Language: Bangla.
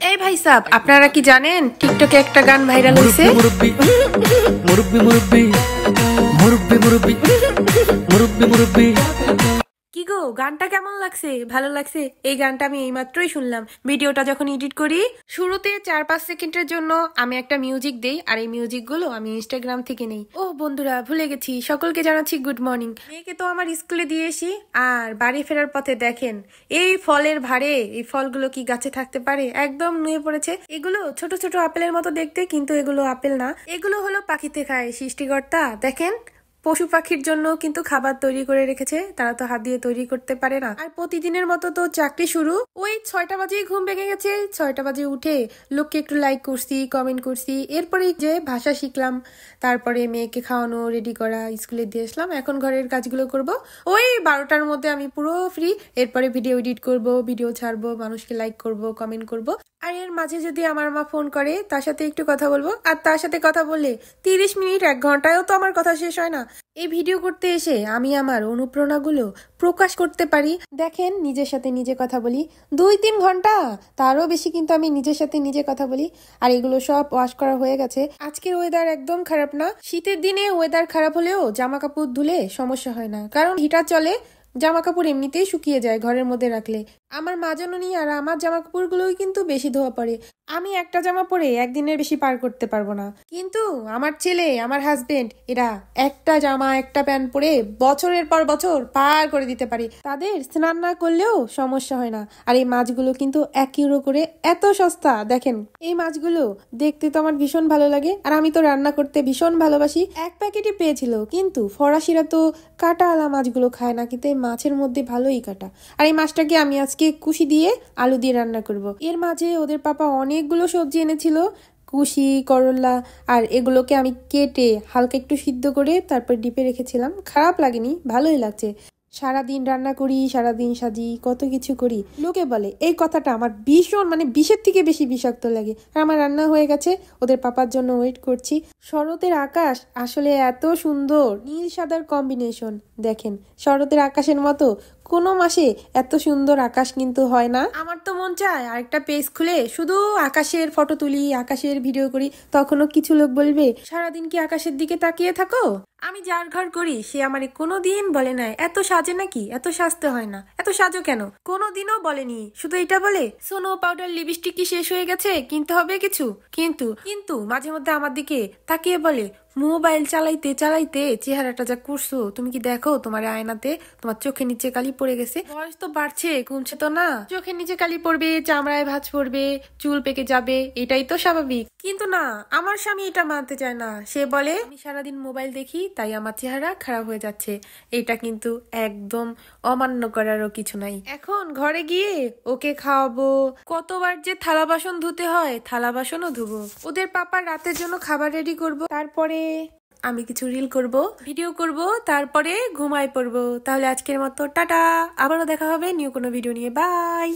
এই ভাই সাহেব, আপনারা কি জানেন টিকটকে একটা গান ভাইরাল হয়েছে? মুরব্বি মুরব্বি মুরব্বি মুরব্বি মুরব্বি মুরব্বি মুরব্বি। কি গো, গানটা কেমন লাগছে? ভালো লাগছে? এই গানটা আমি এইমাত্রই শুনলাম। ভিডিওটা যখন এডিট করি শুরুতে 4-5 সেকেন্ডের জন্য আমি একটা মিউজিক দেই, আর এই মিউজিক গুলো আমি ইনস্টাগ্রাম থেকে নেই। ও বন্ধুরা, ভুলে গেছি, সকলকে জানাচ্ছি গুড মর্নিং। মেয়েকে তো আমার স্কুলে দিয়ে এসি, আর বাড়ি ফেরার পথে দেখেন এই ফলের ভারে, এই ফলগুলো কি গাছে থাকতে পারে? একদম নুয়ে পড়েছে। এগুলো ছোট ছোট আপেলের মতো দেখতে, কিন্তু এগুলো আপেল না, এগুলো হলো পাখিতে খায়। সৃষ্টিকর্তা দেখেন পশু পাখির জন্য কিন্তু খাবার তৈরি করে রেখেছে, তারা তো হাত দিয়ে তৈরি করতে পারে না। আর প্রতিদিনের মতো তো চাকরি শুরু। ওই 6টা বাজেই ঘুম ভেঙে গেছে। 6টা বাজে উঠে লোককে একটু লাইক করছি, কমেন্ট করছি, এরপরে যে ভাষা শিখলাম, তারপরে মেয়েকে খাওয়ানো, রেডি করা, স্কুলে দিয়ে আসলাম। এখন ঘরের কাজগুলো করব। ওই 12টার মধ্যে আমি পুরো ফ্রি। এরপরে ভিডিও এডিট করব, ভিডিও ছাড়বো, মানুষকে লাইক করব, কমেন্ট করব। আর এর মাঝে যদি আমার মা ফোন করে, তার সাথে একটু কথা বলবো। আর তার সাথে কথা বললে 30 মিনিট 1 ঘন্টায়ও তো আমার কথা শেষ হয় না। এই ভিডিও করতে এসে আমি আমার অনুপ্রেরণাগুলো প্রকাশ করতে পারি। দেখেন, নিজের সাথে নিজে কথা বলি 2-3 ঘন্টা, তারও বেশি কিন্তু আমি নিজের সাথে নিজে কথা বলি। আর এগুলো সব ওয়াশ করা হয়ে গেছে। আজকের ওয়েদার একদম খারাপ না। শীতের দিনে ওয়েদার খারাপ হলেও জামা কাপড় ধুলে সমস্যা হয় না, কারণ হিটার চলে। জামা কাপড় এমনিতেই শুকিয়ে যায় ঘরের মধ্যে রাখলে। আমার মা জননী আর আমার জামা কাপড়গুলোই কিন্তু বেশি ধোয়া পড়ে। আমি একটা জামা পরে একদিনের বেশি পার করতে পারবো না, কিন্তু আমার ছেলে, আমার হাজবেন্ড, এরা একটা জামা একটা প্যান্ট পরে বছরের পর বছর পার করে দিতে পারে। তাদের স্নান না করলেও সমস্যা হয় না। আর এই মাছগুলো কিন্তু 1 ইউরো করে, এত সস্তা। দেখেন, এই মাছগুলো দেখতে তো আমার ভীষণ ভালো লাগে, আর আমি তো রান্না করতে ভীষণ ভালোবাসি। 1 প্যাকেটই পেয়েছিল, কিন্তু ফরাসিরা তো কাটা আলা মাছগুলো খায় না, কিন্তু এই মাছের মধ্যে ভালোই কাটা। আর এই মাছটাকে আমি আজকে কুশি দিয়ে আলু দিয়ে রান্না করব। এর মাঝে ওদের পাপা অনেকগুলো সবজি এনেছিল, কুশি, করলা, আর এগুলোকে আমি কেটে হালকা একটু সিদ্ধ করে তারপর ডিপে রেখেছিলাম। খারাপ লাগেনি, ভালোই লাগছে। সারাদিন রান্না করি, সারাদিন সাজি, কত কিছু করি। লোকে বলে এই কথাটা আমার ভীষণ, মানে বিষের থেকে বেশি বিষাক্ত লাগে। আর আমার রান্না হয়ে গেছে, ওদের পাপার জন্য ওয়েট করছি। শরতের আকাশ আসলে এত সুন্দর, নীল সাদার কম্বিনেশন। দেখেন, শরতের আকাশের মতো কোনো মাসে এত সুন্দর আকাশ কিন্তু হয় না। আমার তো মন চায় আরেকটা পেজ খুলে শুধু আকাশের ফটো তুলি, আকাশের ভিডিও করি। তখনও কিছু লোক বলবে, সারাদিন কি আকাশের দিকে তাকিয়ে থাকো? আমি যার ঘর করি সে আমারে কোনোদিন বলে নাই এত সাজে নাকি, এত সাজতে হয় না, এত সাজো কেন, কোনোদিনও বলেনি। শুধু এটা বলে, সোনো পাউডার লিপস্টিক কি শেষ হয়ে গেছে, কিনতে হবে কিছু। কিন্তু কিন্তু মাঝে মধ্যে আমার দিকে তাকিয়ে বলে, মোবাইল চালাইতে চালাইতে চেহারাটা যা করছো, তুমি কি দেখো তোমার আয়নাতে? তোমার চোখের নিচে কালি পড়ে গেছে। বয়স তো বাড়ছে, কমছে তো না। চোখের নিচে কালি পড়বে, চামড়ায় ভাঁজ পড়বে, চুল পেকে যাবে, এটাই তো স্বাভাবিক। কিন্তু না, আমার স্বামী এটা মানতে চায় না। সে বলে আমি সারাদিন মোবাইল দেখি, তাই আমার চেহারা খারাপ হয়ে যাচ্ছে। এটা কিন্তু একদম অমান্য করারও কিছু নাই। এখন ঘরে গিয়ে ওকে খাওয়াবো, কতবার যে থালা বাসন ধুতে হয়, থালা বাসনও ধুবো। ওদের পাপার রাতের জন্য খাবার রেডি করব, তারপরে আমি কিছু রিল করব, ভিডিও করব, তারপরে ঘুমায় পড়বো। তাহলে আজকের মতো টাটা, আবারও দেখা হবে নিউ কোনো ভিডিও নিয়ে। বাই।